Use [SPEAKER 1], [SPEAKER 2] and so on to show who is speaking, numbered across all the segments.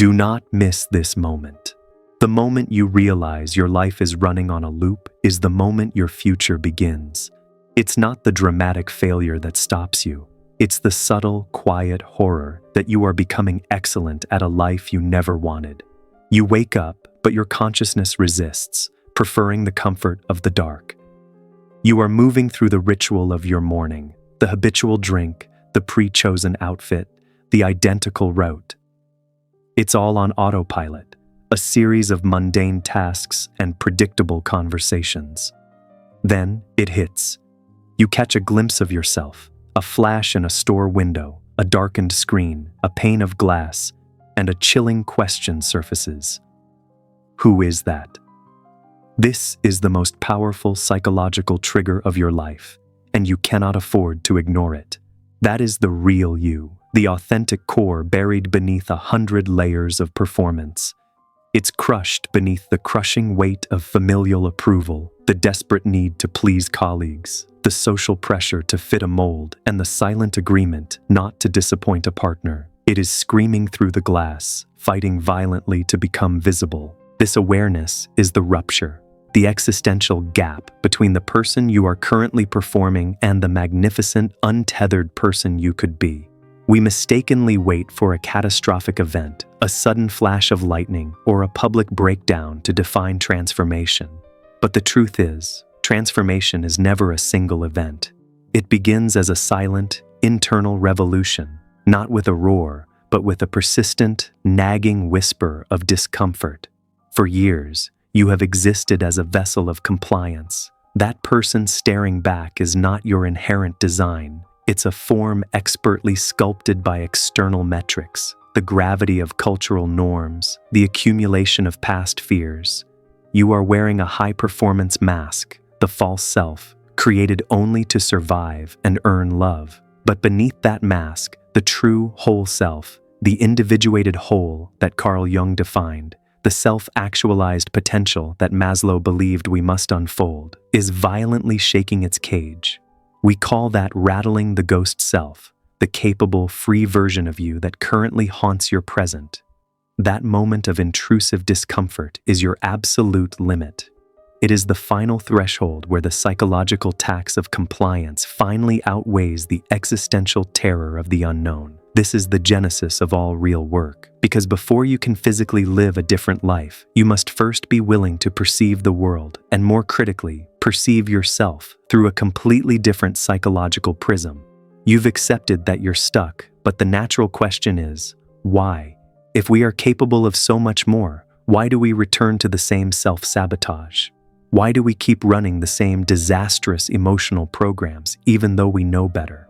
[SPEAKER 1] Do not miss this moment. The moment you realize your life is running on a loop is the moment your future begins. It's not the dramatic failure that stops you. It's the subtle, quiet horror that you are becoming excellent at a life you never wanted. You wake up, but your consciousness resists, preferring the comfort of the dark. You are moving through the ritual of your morning, the habitual drink, the pre-chosen outfit, the identical route. It's all on autopilot, a series of mundane tasks and predictable conversations. Then it hits. You catch a glimpse of yourself, a flash in a store window, a darkened screen, a pane of glass, and a chilling question surfaces. Who is that? This is the most powerful psychological trigger of your life, and you cannot afford to ignore it. That is the real you, the authentic core buried beneath 100 layers of performance. It's crushed beneath the crushing weight of familial approval, the desperate need to please colleagues, the social pressure to fit a mold, and the silent agreement not to disappoint a partner. It is screaming through the glass, fighting violently to become visible. This awareness is the rupture, the existential gap between the person you are currently performing and the magnificent, untethered person you could be. We mistakenly wait for a catastrophic event, a sudden flash of lightning, or a public breakdown to define transformation. But the truth is, transformation is never a single event. It begins as a silent, internal revolution, not with a roar, but with a persistent, nagging whisper of discomfort. For years, you have existed as a vessel of compliance. That person staring back is not your inherent design. It's a form expertly sculpted by external metrics, the gravity of cultural norms, the accumulation of past fears. You are wearing a high-performance mask, the false self, created only to survive and earn love. But beneath that mask, the true whole self, the individuated whole that Carl Jung defined, the self-actualized potential that Maslow believed we must unfold, is violently shaking its cage. We call that rattling the ghost self, the capable, free version of you that currently haunts your present. That moment of intrusive discomfort is your absolute limit. It is the final threshold where the psychological tax of compliance finally outweighs the existential terror of the unknown. This is the genesis of all real work, because before you can physically live a different life, you must first be willing to perceive the world, and more critically, perceive yourself through a completely different psychological prism. You've accepted that you're stuck, but the natural question is, why? If we are capable of so much more, why do we return to the same self-sabotage? Why do we keep running the same disastrous emotional programs even though we know better?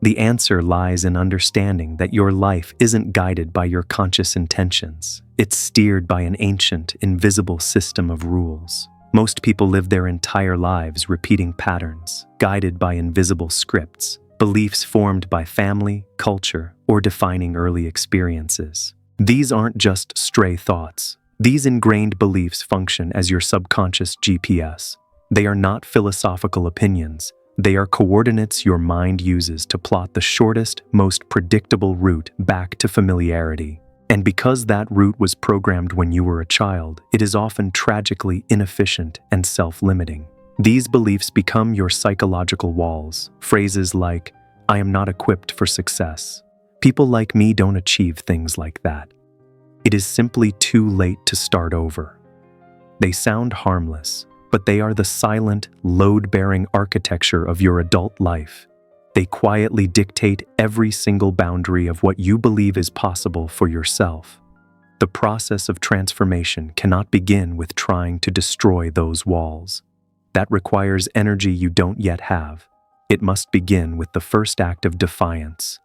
[SPEAKER 1] The answer lies in understanding that your life isn't guided by your conscious intentions. It's steered by an ancient, invisible system of rules. Most people live their entire lives repeating patterns, guided by invisible scripts, beliefs formed by family, culture, or defining early experiences. These aren't just stray thoughts. These ingrained beliefs function as your subconscious GPS. They are not philosophical opinions. They are coordinates your mind uses to plot the shortest, most predictable route back to familiarity. And because that route was programmed when you were a child, it is often tragically inefficient and self-limiting. These beliefs become your psychological walls. Phrases like, "I am not equipped for success. People like me don't achieve things like that. It is simply too late to start over." They sound harmless, but they are the silent, load-bearing architecture of your adult life. They quietly dictate every single boundary of what you believe is possible for yourself. The process of transformation cannot begin with trying to destroy those walls. That requires energy you don't yet have. It must begin with the first act of defiance: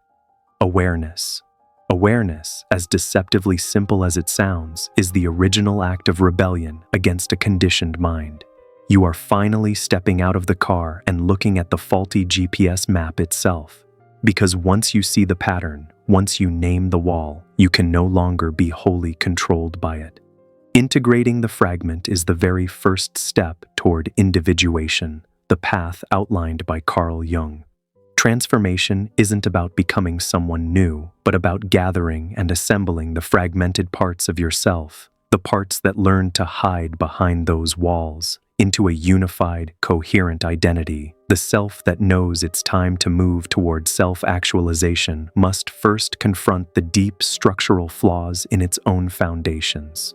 [SPEAKER 1] awareness. Awareness, as deceptively simple as it sounds, is the original act of rebellion against a conditioned mind. You are finally stepping out of the car and looking at the faulty GPS map itself. Because once you see the pattern, once you name the wall, you can no longer be wholly controlled by it. Integrating the fragment is the very first step toward individuation, the path outlined by Carl Jung. Transformation isn't about becoming someone new, but about gathering and assembling the fragmented parts of yourself, the parts that learn to hide behind those walls, into a unified, coherent identity. The self that knows it's time to move toward self-actualization must first confront the deep structural flaws in its own foundations.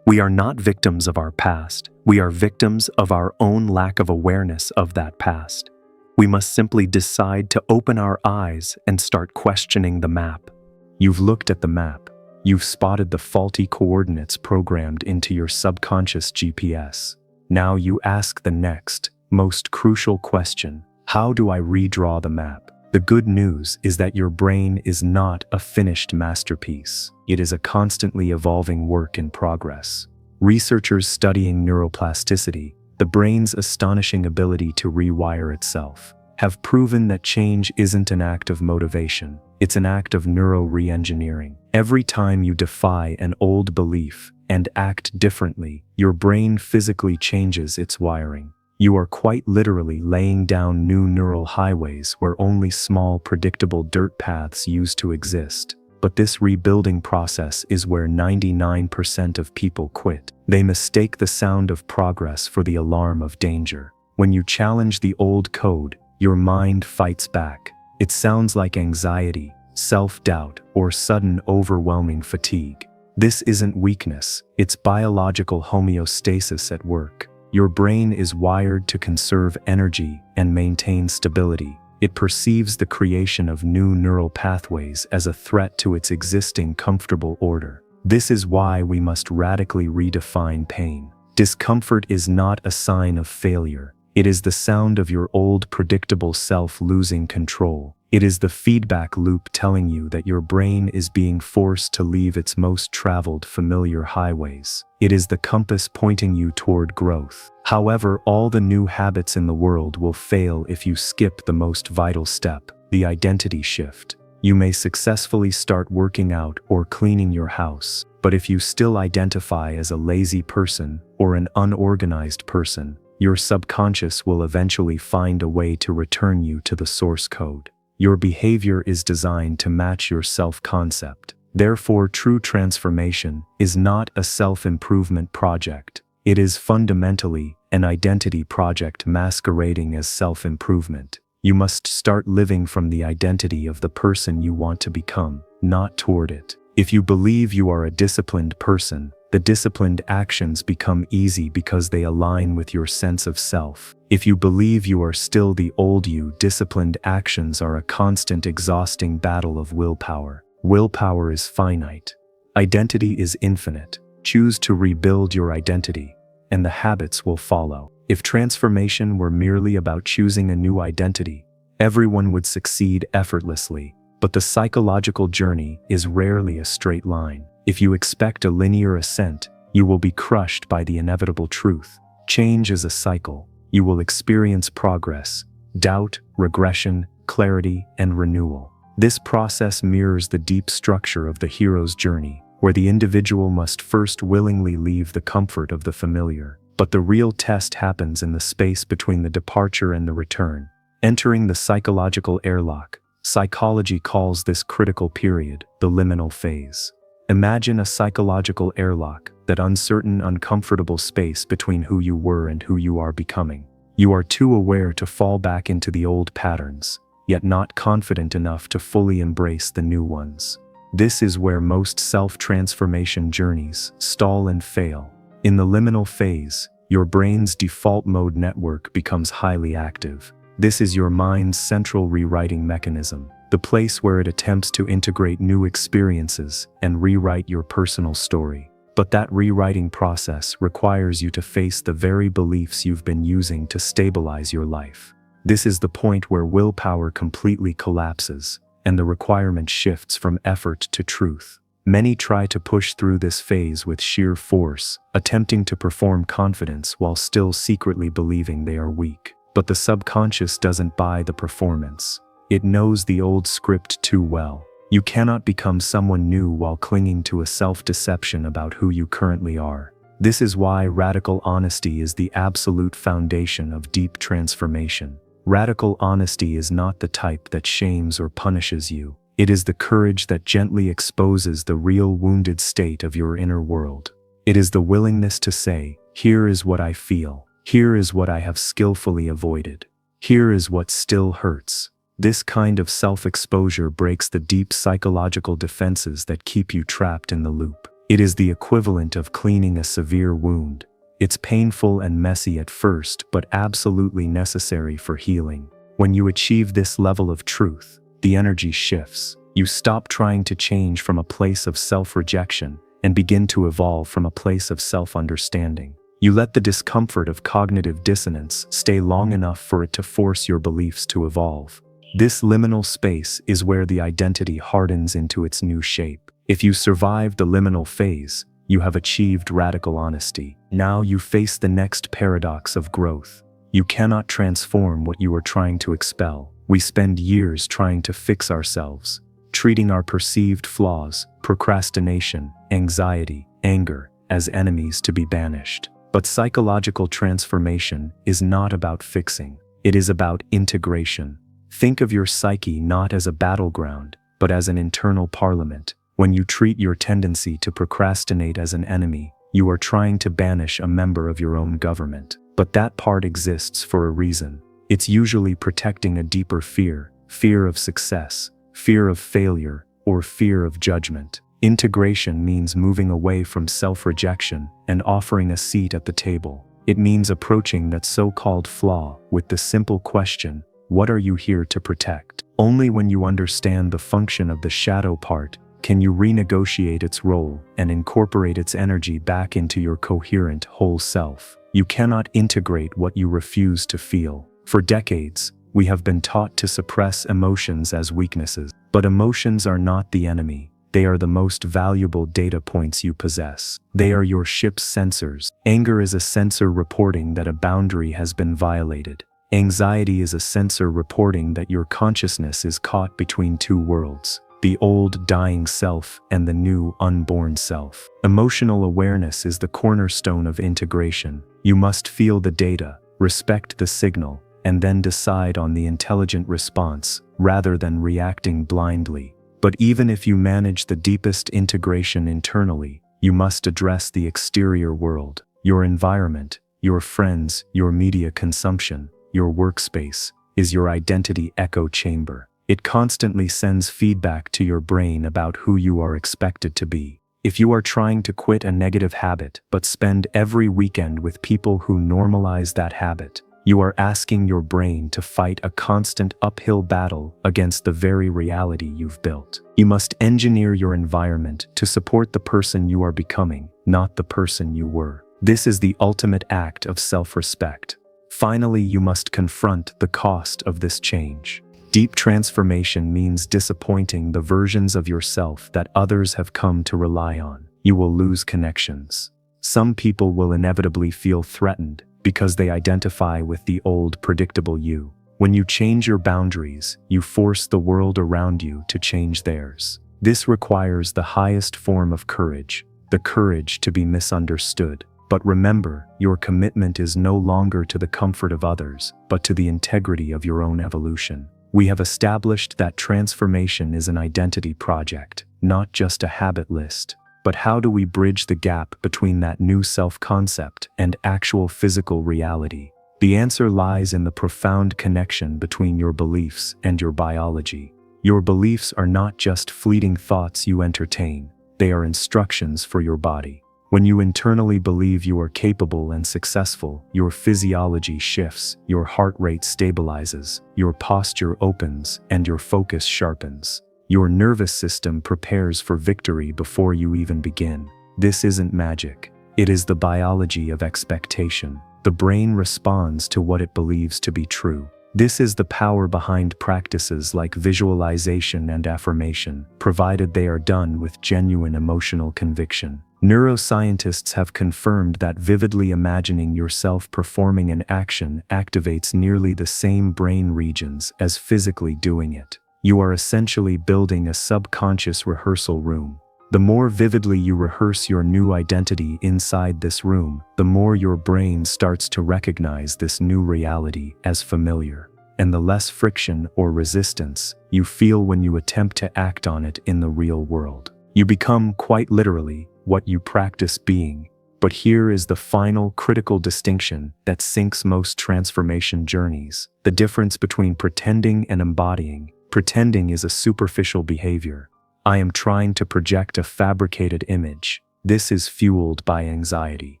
[SPEAKER 1] We are not victims of our past, we are victims of our own lack of awareness of that past. We must simply decide to open our eyes and start questioning the map. You've looked at the map. You've spotted the faulty coordinates programmed into your subconscious GPS. Now you ask the next, most crucial question: how do I redraw the map? The good news is that your brain is not a finished masterpiece. It is a constantly evolving work in progress. Researchers studying neuroplasticity, the brain's astonishing ability to rewire itself, have proven that change isn't an act of motivation, it's an act of neuro-re-engineering. Every time you defy an old belief and act differently, your brain physically changes its wiring. You are quite literally laying down new neural highways where only small, predictable dirt paths used to exist. But this rebuilding process is where 99% of people quit. They mistake the sound of progress for the alarm of danger. When you challenge the old code, your mind fights back. It sounds like anxiety, self-doubt, or sudden overwhelming fatigue. This isn't weakness, it's biological homeostasis at work. Your brain is wired to conserve energy and maintain stability. It perceives the creation of new neural pathways as a threat to its existing comfortable order. This is why we must radically redefine pain. Discomfort is not a sign of failure. It is the sound of your old predictable self losing control. It is the feedback loop telling you that your brain is being forced to leave its most traveled familiar highways. It is the compass pointing you toward growth. However, all the new habits in the world will fail if you skip the most vital step, the identity shift. You may successfully start working out or cleaning your house, but if you still identify as a lazy person or an unorganized person, your subconscious will eventually find a way to return you to the source code. Your behavior is designed to match your self-concept. Therefore, true transformation is not a self-improvement project. It is fundamentally an identity project masquerading as self-improvement. You must start living from the identity of the person you want to become, not toward it. If you believe you are a disciplined person, the disciplined actions become easy because they align with your sense of self. If you believe you are still the old you, disciplined actions are a constant, exhausting battle of willpower. Willpower is finite. Identity is infinite. Choose to rebuild your identity, and the habits will follow. If transformation were merely about choosing a new identity, everyone would succeed effortlessly. But the psychological journey is rarely a straight line. If you expect a linear ascent, you will be crushed by the inevitable truth. Change is a cycle. You will experience progress, doubt, regression, clarity, and renewal. This process mirrors the deep structure of the hero's journey, where the individual must first willingly leave the comfort of the familiar. But the real test happens in the space between the departure and the return. Entering the psychological airlock, psychology calls this critical period the liminal phase. Imagine a psychological airlock, that uncertain, uncomfortable space between who you were and who you are becoming. You are too aware to fall back into the old patterns, yet not confident enough to fully embrace the new ones. This is where most self-transformation journeys stall and fail. In the liminal phase, your brain's default mode network becomes highly active. This is your mind's central rewriting mechanism, the place where it attempts to integrate new experiences and rewrite your personal story. But that rewriting process requires you to face the very beliefs you've been using to stabilize your life. This is the point where willpower completely collapses, and the requirement shifts from effort to truth. Many try to push through this phase with sheer force, attempting to perform confidence while still secretly believing they are weak. But the subconscious doesn't buy the performance. It knows the old script too well. You cannot become someone new while clinging to a self-deception about who you currently are. This is why radical honesty is the absolute foundation of deep transformation. Radical honesty is not the type that shames or punishes you. It is the courage that gently exposes the real wounded state of your inner world. It is the willingness to say, here is what I feel. Here is what I have skillfully avoided. Here is what still hurts. This kind of self-exposure breaks the deep psychological defenses that keep you trapped in the loop. It is the equivalent of cleaning a severe wound. It's painful and messy at first, but absolutely necessary for healing. When you achieve this level of truth, the energy shifts. You stop trying to change from a place of self-rejection and begin to evolve from a place of self-understanding. You let the discomfort of cognitive dissonance stay long enough for it to force your beliefs to evolve. This liminal space is where the identity hardens into its new shape. If you survive the liminal phase, you have achieved radical honesty. Now you face the next paradox of growth. You cannot transform what you are trying to expel. We spend years trying to fix ourselves, treating our perceived flaws, procrastination, anxiety, anger, as enemies to be banished. But psychological transformation is not about fixing. It is about integration. Think of your psyche not as a battleground, but as an internal parliament. When you treat your tendency to procrastinate as an enemy, you are trying to banish a member of your own government. But that part exists for a reason. It's usually protecting a deeper fear, fear of success, fear of failure, or fear of judgment. Integration means moving away from self-rejection and offering a seat at the table. It means approaching that so-called flaw with the simple question, what are you here to protect? Only when you understand the function of the shadow part can you renegotiate its role and incorporate its energy back into your coherent whole self. You cannot integrate what you refuse to feel. For decades, we have been taught to suppress emotions as weaknesses. But emotions are not the enemy. They are the most valuable data points you possess. They are your ship's sensors. Anger is a sensor reporting that a boundary has been violated. Anxiety is a sensor reporting that your consciousness is caught between two worlds. The old dying self and the new unborn self. Emotional awareness is the cornerstone of integration. You must feel the data, respect the signal, and then decide on the intelligent response, rather than reacting blindly. But even if you manage the deepest integration internally, you must address the exterior world, your environment, your friends, your media consumption, your workspace, is your identity echo chamber. It constantly sends feedback to your brain about who you are expected to be. If you are trying to quit a negative habit but spend every weekend with people who normalize that habit, you are asking your brain to fight a constant uphill battle against the very reality you've built. You must engineer your environment to support the person you are becoming, not the person you were. This is the ultimate act of self-respect. Finally, you must confront the cost of this change. Deep transformation means disappointing the versions of yourself that others have come to rely on. You will lose connections. Some people will inevitably feel threatened because they identify with the old, predictable you. When you change your boundaries, you force the world around you to change theirs. This requires the highest form of courage, the courage to be misunderstood. But remember, your commitment is no longer to the comfort of others, but to the integrity of your own evolution. We have established that transformation is an identity project, not just a habit list. But how do we bridge the gap between that new self-concept and actual physical reality? The answer lies in the profound connection between your beliefs and your biology. Your beliefs are not just fleeting thoughts you entertain, they are instructions for your body. When you internally believe you are capable and successful, your physiology shifts, your heart rate stabilizes, your posture opens, and your focus sharpens. Your nervous system prepares for victory before you even begin. This isn't magic. It is the biology of expectation. The brain responds to what it believes to be true. This is the power behind practices like visualization and affirmation, provided they are done with genuine emotional conviction. Neuroscientists have confirmed that vividly imagining yourself performing an action activates nearly the same brain regions as physically doing it. You are essentially building a subconscious rehearsal room. The more vividly you rehearse your new identity inside this room, the more your brain starts to recognize this new reality as familiar. and the less friction or resistance you feel when you attempt to act on it in the real world. You become, quite literally, what you practice being. But here is the final critical distinction that sinks most transformation journeys: the difference between pretending and embodying. Pretending is a superficial behavior. I am trying to project a fabricated image. This is fueled by anxiety.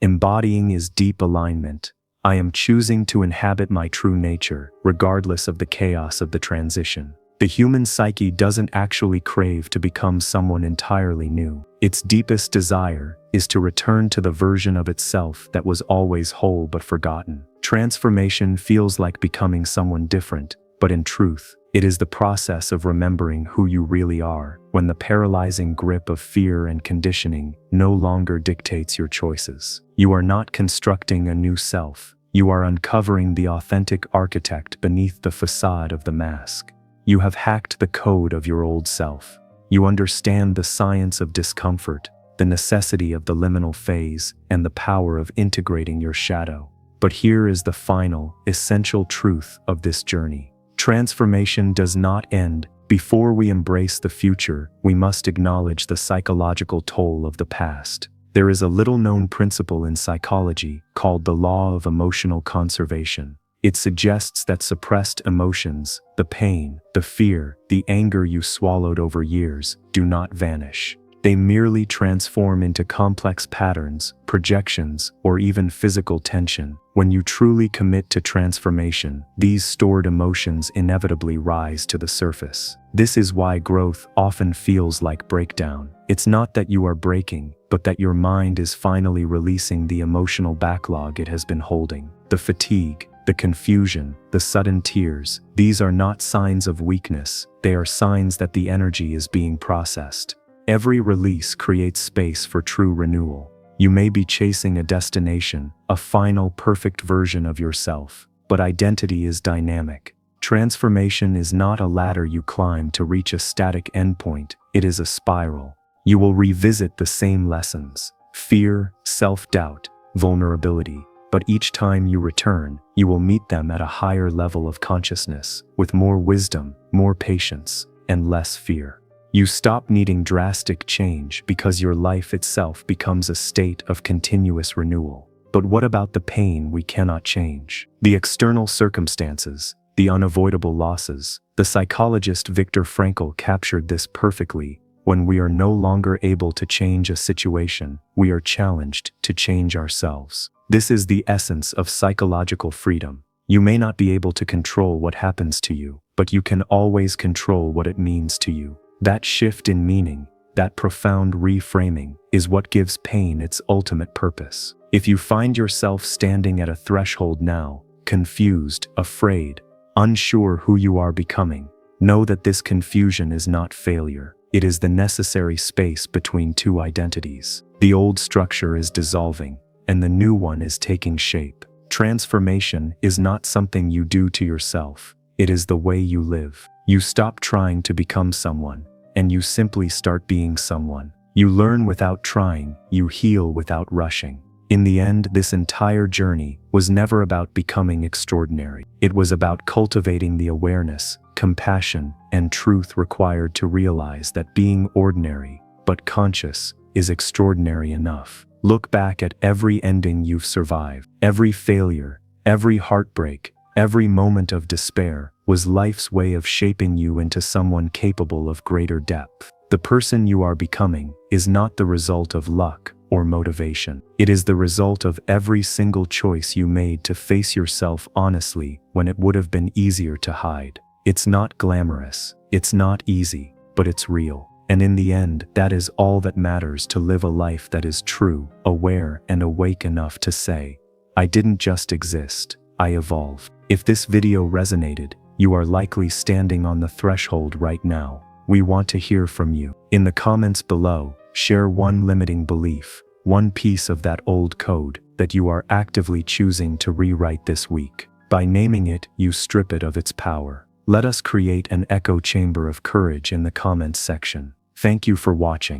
[SPEAKER 1] Embodying is deep alignment. I am choosing to inhabit my true nature, regardless of the chaos of the transition. The human psyche doesn't actually crave to become someone entirely new. Its deepest desire is to return to the version of itself that was always whole but forgotten. Transformation feels like becoming someone different, but in truth, it is the process of remembering who you really are, when the paralyzing grip of fear and conditioning no longer dictates your choices. You are not constructing a new self. You are uncovering the authentic architect beneath the facade of the mask. You have hacked the code of your old self. You understand the science of discomfort, the necessity of the liminal phase, and the power of integrating your shadow. But here is the final, essential truth of this journey. Transformation does not end. Before we embrace the future, we must acknowledge the psychological toll of the past. There is a little-known principle in psychology called the law of emotional conservation. It suggests that suppressed emotions, the pain, the fear, the anger you swallowed over years, do not vanish. They merely transform into complex patterns, projections, or even physical tension. When you truly commit to transformation, these stored emotions inevitably rise to the surface. This is why growth often feels like breakdown. It's not that you are breaking, but that your mind is finally releasing the emotional backlog it has been holding. The fatigue, the confusion, the sudden tears, these are not signs of weakness. They are signs that the energy is being processed. Every release creates space for true renewal. You may be chasing a destination, a final perfect version of yourself, but identity is dynamic. Transformation is not a ladder you climb to reach a static endpoint, it is a spiral. You will revisit the same lessons: fear, self-doubt, vulnerability. But each time you return, you will meet them at a higher level of consciousness, with more wisdom, more patience, and less fear. You stop needing drastic change because your life itself becomes a state of continuous renewal. But what about the pain we cannot change? The external circumstances, the unavoidable losses. The psychologist Viktor Frankl captured this perfectly. When we are no longer able to change a situation, we are challenged to change ourselves. This is the essence of psychological freedom. You may not be able to control what happens to you, but you can always control what it means to you. That shift in meaning, that profound reframing, is what gives pain its ultimate purpose. If you find yourself standing at a threshold now, confused, afraid, unsure who you are becoming, know that this confusion is not failure. It is the necessary space between two identities. The old structure is dissolving, and the new one is taking shape. Transformation is not something you do to yourself. It is the way you live. You stop trying to become someone, and you simply start being someone. You learn without trying, you heal without rushing. In the end, this entire journey was never about becoming extraordinary. It was about cultivating the awareness, compassion, and truth required to realize that being ordinary, but conscious, is extraordinary enough. Look back at every ending you've survived. Every failure, every heartbreak, every moment of despair was life's way of shaping you into someone capable of greater depth. The person you are becoming is not the result of luck or motivation. It is the result of every single choice you made to face yourself honestly when it would have been easier to hide. It's not glamorous, it's not easy, but it's real. And in the end, that is all that matters: to live a life that is true, aware, and awake enough to say, I didn't just exist, I evolved. If this video resonated, you are likely standing on the threshold right now. We want to hear from you. In the comments below, share one limiting belief, one piece of that old code that you are actively choosing to rewrite this week. By naming it, you strip it of its power. Let us create an echo chamber of courage in the comments section. Thank you for watching.